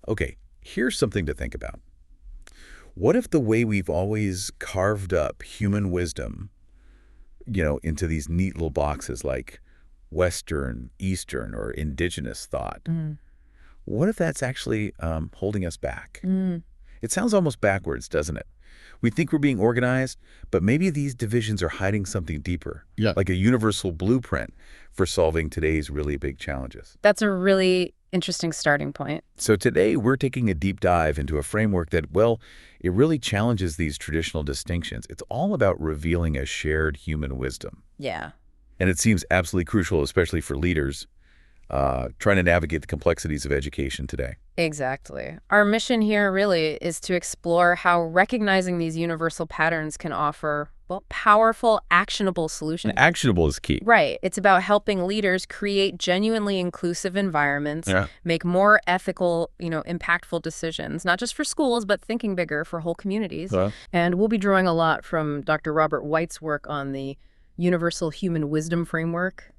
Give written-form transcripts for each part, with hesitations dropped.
Okay, here's something to think about. What if the way we've always carved up human wisdom, into these neat little boxes like Western, Eastern, or indigenous thought, what if that's actually holding us back? It sounds almost backwards, doesn't it? We think we're being organized, but maybe these divisions are hiding something deeper, Yeah. like a universal blueprint for solving today's really big challenges. That's a really interesting starting point. So today we're taking a deep dive into a framework that, well, it really challenges these traditional distinctions. It's all about revealing a shared human wisdom. Yeah. And it seems absolutely crucial, especially for leaders trying to navigate the complexities of education today. Exactly. Our mission here really is to explore how recognizing these universal patterns can offer, well, powerful, actionable solutions. And actionable is key. Right. It's about helping leaders create genuinely inclusive environments, Yeah. make more ethical, impactful decisions, not just for schools, but thinking bigger for whole communities. And we'll be drawing a lot from Dr. Robert White's work on the Universal Human Wisdom Framework,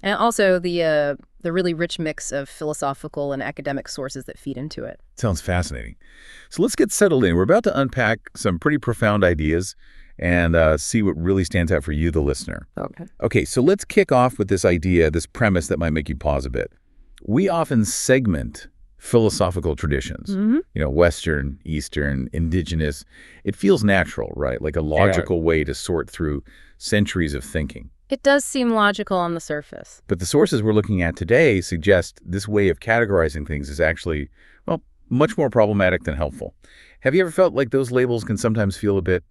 and also the really rich mix of philosophical and academic sources that feed into it. Sounds fascinating. So let's get settled in. We're about to unpack some pretty profound ideas and see what really stands out for you, the listener. Okay, so let's kick off with this idea, this premise that might make you pause a bit. We often segment philosophical traditions, Western, Eastern, indigenous. It feels natural, right? Like a logical way to sort through centuries of thinking. It does seem logical on the surface. But the sources we're looking at today suggest this way of categorizing things is actually, well, much more problematic than helpful. Have you ever felt like those labels can sometimes feel a bit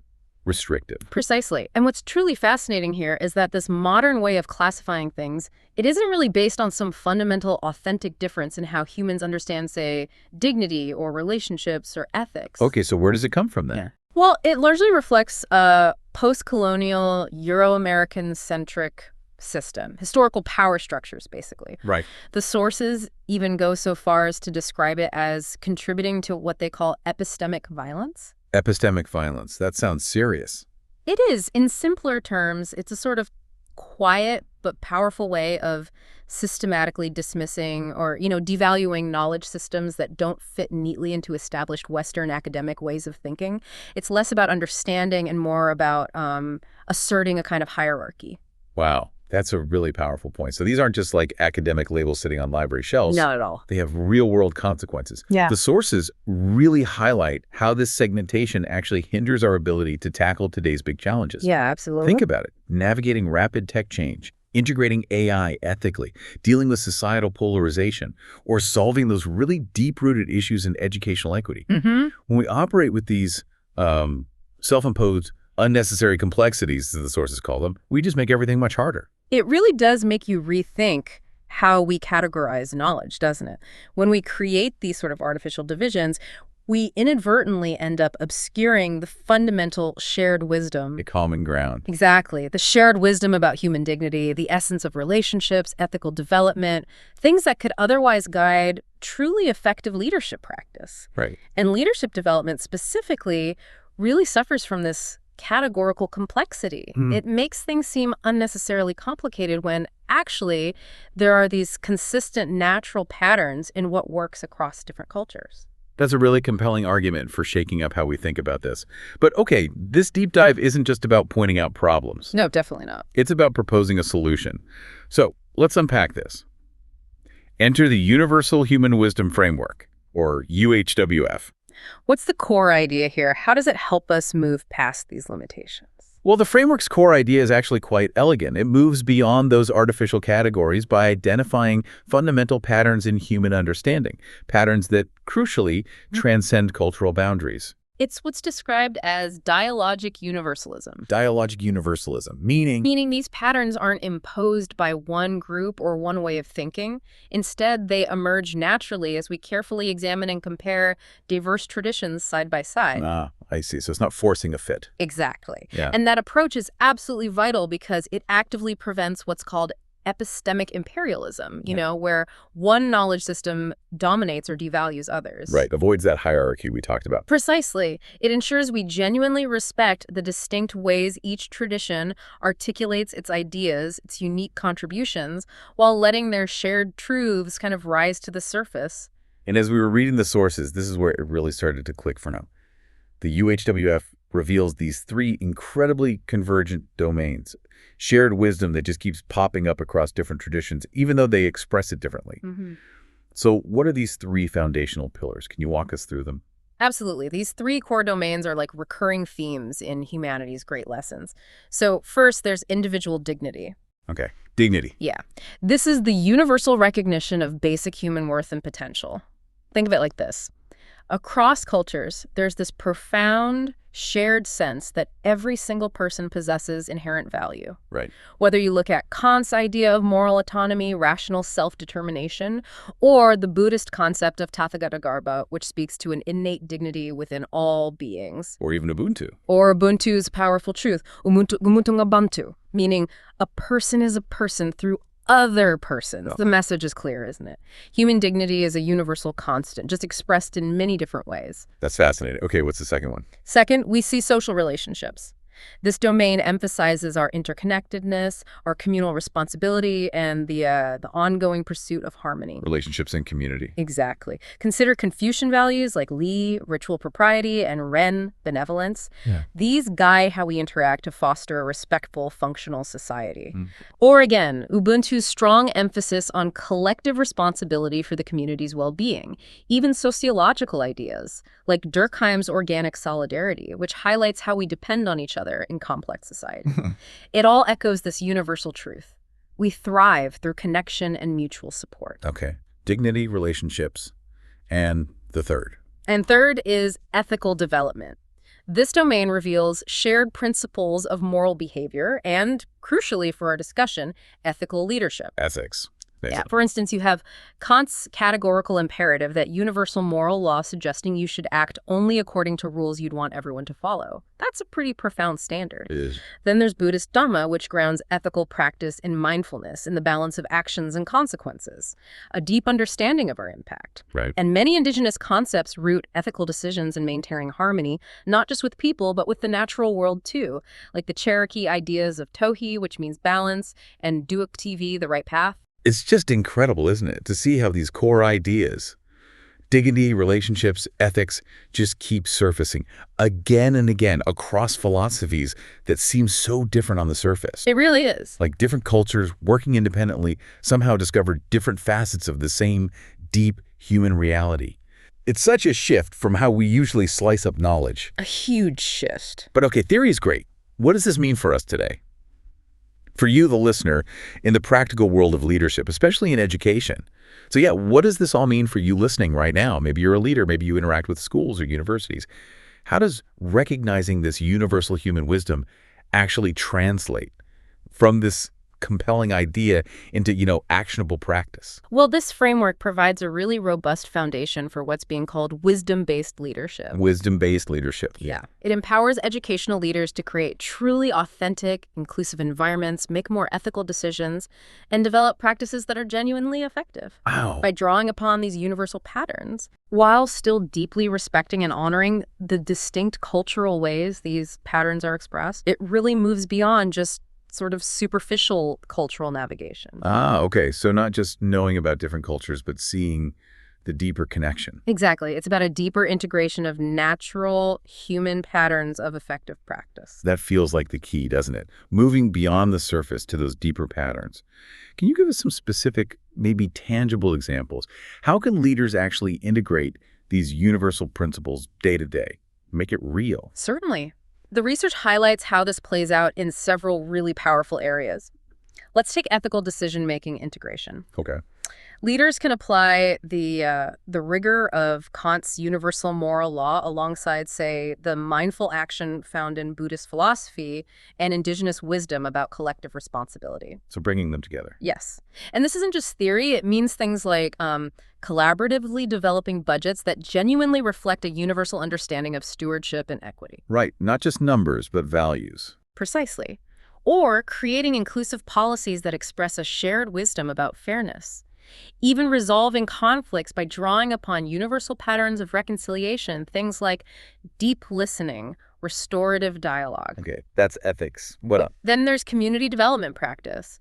restrictive? Precisely. And what's truly fascinating here is that this modern way of classifying things, it isn't really based on some fundamental, authentic difference in how humans understand, say, dignity or relationships or ethics. Okay, so where does it come from then? Yeah. Well, it largely reflects a post-colonial, Euro-American-centric system, historical power structures, basically. Right. The sources even go so far as to describe it as contributing to what they call epistemic violence. Epistemic violence. That sounds serious. It is. In simpler terms, it's a sort of quiet but powerful way of systematically dismissing or, devaluing knowledge systems that don't fit neatly into established Western academic ways of thinking. It's less about understanding and more about asserting a kind of hierarchy. Wow. That's a really powerful point. So these aren't just like academic labels sitting on library shelves. Not at all. They have real-world consequences. Yeah. The sources really highlight how this segmentation actually hinders our ability to tackle today's big challenges. Yeah, absolutely. Think about it. Navigating rapid tech change, integrating AI ethically, dealing with societal polarization, or solving those really deep-rooted issues in educational equity. Mm-hmm. When we operate with these self-imposed unnecessary complexities, as the sources call them, we just make everything much harder. It really does make you rethink how we categorize knowledge, doesn't it? When we create these sort of artificial divisions, we inadvertently end up obscuring the fundamental shared wisdom. A common ground. Exactly. The shared wisdom about human dignity, the essence of relationships, ethical development, things that could otherwise guide truly effective leadership practice. Right. And leadership development specifically really suffers from this categorical complexity. It makes things seem unnecessarily complicated when actually there are these consistent natural patterns in what works across different cultures. That's a really compelling argument for shaking up how we think about this. But okay, this deep dive isn't just about pointing out problems. No, definitely not. It's about proposing a solution. So let's unpack this. Enter the Universal Human Wisdom Framework, or UHWF. What's the core idea here? How does it help us move past these limitations? Well, the framework's core idea is actually quite elegant. It moves beyond those artificial categories by identifying fundamental patterns in human understanding, patterns that, crucially, transcend cultural boundaries. It's what's described as dialogic universalism. Dialogic universalism, meaning These patterns aren't imposed by one group or one way of thinking. Instead, they emerge naturally as we carefully examine and compare diverse traditions side by side. I see. So it's not forcing a fit. Exactly. Yeah. And that approach is absolutely vital because it actively prevents what's called epistemic imperialism, where one knowledge system dominates or devalues others. Right. Avoids that hierarchy we talked about. Precisely. It ensures we genuinely respect the distinct ways each tradition articulates its ideas, its unique contributions, while letting their shared truths kind of rise to the surface And as we were reading the sources, this is where it really started to click for now. The UHWF reveals these three incredibly convergent domains, shared wisdom that just keeps popping up across different traditions, even though they express it differently. So what are these three foundational pillars? Can you walk us through them? Absolutely. These three core domains are like recurring themes in humanity's great lessons. So first, there's individual dignity. Okay. Dignity. Yeah. This is the universal recognition of basic human worth and potential. Think of it like this. Across cultures, there's this profound shared sense that every single person possesses inherent value. Right. Whether you look at Kant's idea of moral autonomy, rational self-determination, or the Buddhist concept of Tathagatagarbha, which speaks to an innate dignity within all beings. Or even Ubuntu. Or Ubuntu's powerful truth, Ubuntu Ngabantu, meaning a person is a person through other persons. Oh. The message is clear, isn't it? Human dignity is a universal constant, just expressed in many different ways. That's fascinating. Okay, what's the second one? Second, we see social relationships. This domain emphasizes our interconnectedness, our communal responsibility, and the ongoing pursuit of harmony. Relationships and community. Exactly. Consider Confucian values like Li, ritual propriety, and Ren, benevolence. Yeah. These guide how we interact to foster a respectful, functional society. Or again, Ubuntu's strong emphasis on collective responsibility for the community's well-being. Even sociological ideas, like Durkheim's organic solidarity, which highlights how we depend on each other in complex society. It all echoes this universal truth. We thrive through connection and mutual support. Okay. Dignity, relationships, and the third. And third is ethical development. This domain reveals shared principles of moral behavior and, crucially for our discussion, ethical leadership. Ethics. Yeah. For instance, you have Kant's categorical imperative that universal moral law suggesting you should act only according to rules you'd want everyone to follow. That's a pretty profound standard. It is. Then there's Buddhist Dhamma, which grounds ethical practice in mindfulness, in the balance of actions and consequences, a deep understanding of our impact. Right. And many indigenous concepts root ethical decisions in maintaining harmony, not just with people, but with the natural world too, like the Cherokee ideas of Tohi, which means balance, and Duak TV, the right path. It's just incredible, isn't it, to see how these core ideas, dignity, relationships, ethics, just keep surfacing again and again across philosophies that seem so different on the surface. It really is. Like different cultures working independently somehow discover different facets of the same deep human reality. It's such a shift from how we usually slice up knowledge. A huge shift. But okay, theory is great. What does this mean for us today? For you, the listener, in the practical world of leadership, especially in education. So yeah, what does this all mean for you listening right now? Maybe you're a leader, maybe you interact with schools or universities. How does recognizing this universal human wisdom actually translate from this compelling idea into, actionable practice? Well, this framework provides a really robust foundation for what's being called wisdom-based leadership. Wisdom-based leadership. Yeah. It empowers educational leaders to create truly authentic, inclusive environments, make more ethical decisions, and develop practices that are genuinely effective. Wow. By drawing upon these universal patterns, while still deeply respecting and honoring the distinct cultural ways these patterns are expressed, it really moves beyond just sort of superficial cultural navigation. Okay. So not just knowing about different cultures, but seeing the deeper connection. Exactly. It's about a deeper integration of natural human patterns of effective practice. That feels like the key, doesn't it? Moving beyond the surface to those deeper patterns. Can you give us some specific, maybe tangible examples? How can leaders actually integrate these universal principles day to day, make it real? Certainly. The research highlights how this plays out in several really powerful areas. Let's take ethical decision-making integration. Okay. Leaders can apply the rigor of Kant's universal moral law alongside, say, the mindful action found in Buddhist philosophy and indigenous wisdom about collective responsibility. So bringing them together. Yes. And this isn't just theory. It means things like collaboratively developing budgets that genuinely reflect a universal understanding of stewardship and equity. Right. Not just numbers, but values. Precisely. Or creating inclusive policies that express a shared wisdom about fairness. Even resolving conflicts by drawing upon universal patterns of reconciliation, things like deep listening, restorative dialogue. Okay, that's ethics. What up? Then there's community development practice.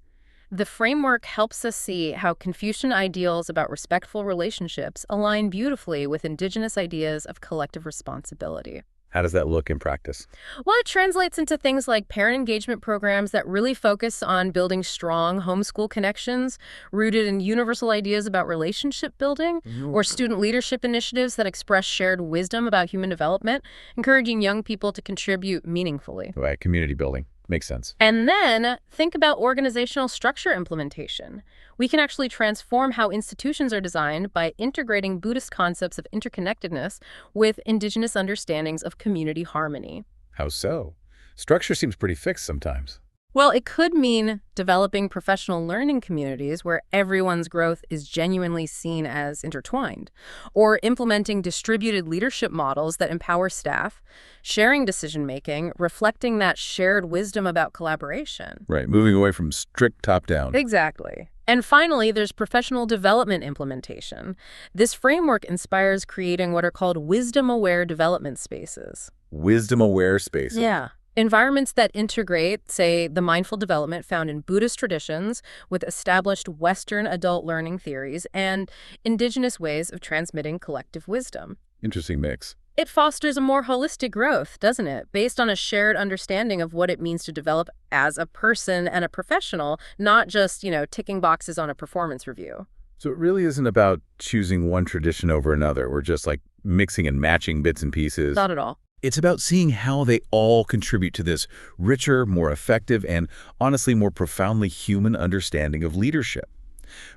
The framework helps us see how Confucian ideals about respectful relationships align beautifully with indigenous ideas of collective responsibility. How does that look in practice? Well, it translates into things like parent engagement programs that really focus on building strong homeschool connections rooted in universal ideas about relationship building, or student leadership initiatives that express shared wisdom about human development, encouraging young people to contribute meaningfully. Right, community building. Makes sense. And then think about organizational structure implementation. We can actually transform how institutions are designed by integrating Buddhist concepts of interconnectedness with indigenous understandings of community harmony. How so? Structure seems pretty fixed sometimes. Well, it could mean developing professional learning communities where everyone's growth is genuinely seen as intertwined, or implementing distributed leadership models that empower staff, sharing decision-making, reflecting that shared wisdom about collaboration. Right, moving away from strict top-down. Exactly. And finally, there's professional development implementation. This framework inspires creating what are called wisdom-aware development spaces. Wisdom-aware spaces. Yeah. Environments that integrate, say, the mindful development found in Buddhist traditions with established Western adult learning theories and indigenous ways of transmitting collective wisdom. Interesting mix. It fosters a more holistic growth, doesn't it? Based on a shared understanding of what it means to develop as a person and a professional, not just, ticking boxes on a performance review. So it really isn't about choosing one tradition over another. We're just like mixing and matching bits and pieces. Not at all. It's about seeing how they all contribute to this richer, more effective, and honestly more profoundly human understanding of leadership.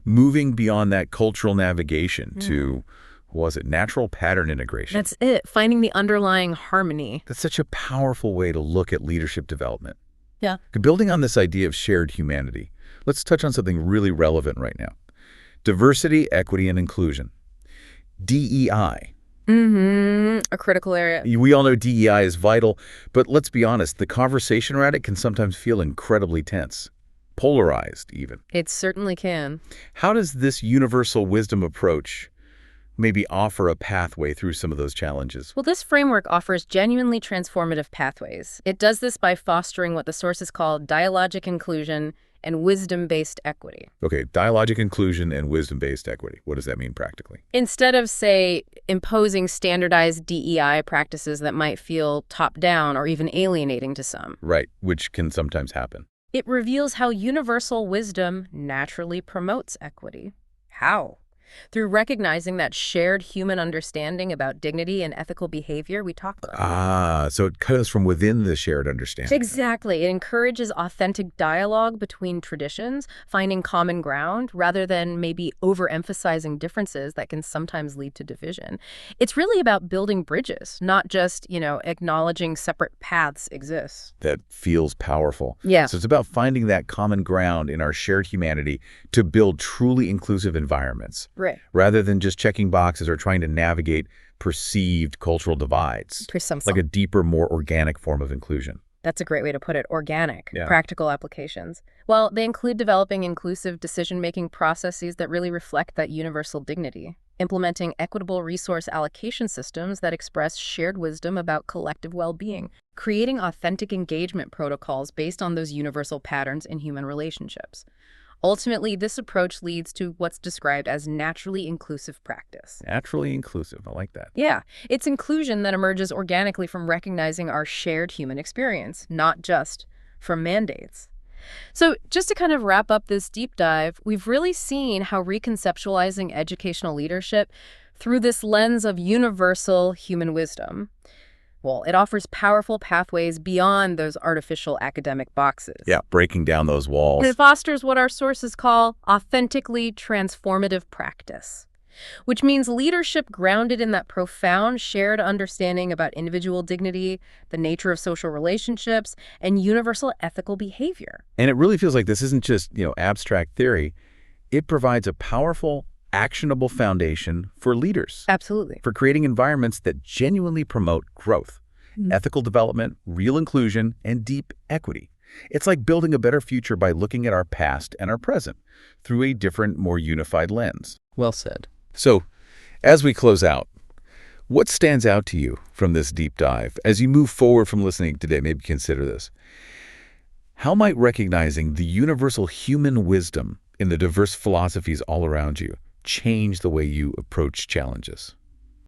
Moving beyond that cultural navigation to, was it natural pattern integration? That's it, finding the underlying harmony. That's such a powerful way to look at leadership development. Yeah. Building on this idea of shared humanity, let's touch on something really relevant right now. Diversity, equity, and inclusion. DEI. A critical area. We all know DEI is vital, but let's be honest, the conversation around it can sometimes feel incredibly tense, polarized even. It certainly can. How does this universal wisdom approach maybe offer a pathway through some of those challenges? Well, this framework offers genuinely transformative pathways. It does this by fostering what the sources call dialogic inclusion and wisdom-based equity. Okay, dialogic inclusion and wisdom-based equity. What does that mean practically? Instead of, say, imposing standardized DEI practices that might feel top-down or even alienating to some. Right, which can sometimes happen. It reveals how universal wisdom naturally promotes equity. How? Through recognizing that shared human understanding about dignity and ethical behavior we talked about. So it comes from within the shared understanding. Exactly. It encourages authentic dialogue between traditions, finding common ground, rather than maybe overemphasizing differences that can sometimes lead to division. It's really about building bridges, not just, acknowledging separate paths exist. That feels powerful. Yeah. So it's about finding that common ground in our shared humanity to build truly inclusive environments. Right. Rather than just checking boxes or trying to navigate perceived cultural divides. Precisely. Like a deeper, more organic form of inclusion. That's a great way to put it. Organic, Yeah. practical applications. Well, they include developing inclusive decision-making processes that really reflect that universal dignity, implementing equitable resource allocation systems that express shared wisdom about collective well-being, creating authentic engagement protocols based on those universal patterns in human relationships. Ultimately, this approach leads to what's described as naturally inclusive practice. Naturally inclusive. I like that. Yeah, it's inclusion that emerges organically from recognizing our shared human experience, not just from mandates. So just to kind of wrap up this deep dive, we've really seen how reconceptualizing educational leadership through this lens of universal human wisdom, well, it offers powerful pathways beyond those artificial academic boxes. Yeah, breaking down those walls. And it fosters what our sources call authentically transformative practice, which means leadership grounded in that profound shared understanding about individual dignity, the nature of social relationships, and universal ethical behavior. And it really feels like this isn't just, abstract theory. It provides a powerful, actionable foundation for leaders. Absolutely. For creating environments that genuinely promote growth, ethical development, real inclusion, and deep equity. It's like building a better future by looking at our past and our present through a different, more unified lens. Well said. So, as we close out, what stands out to you from this deep dive? As you move forward from listening today, maybe consider this. How might recognizing the universal human wisdom in the diverse philosophies all around you change the way you approach challenges?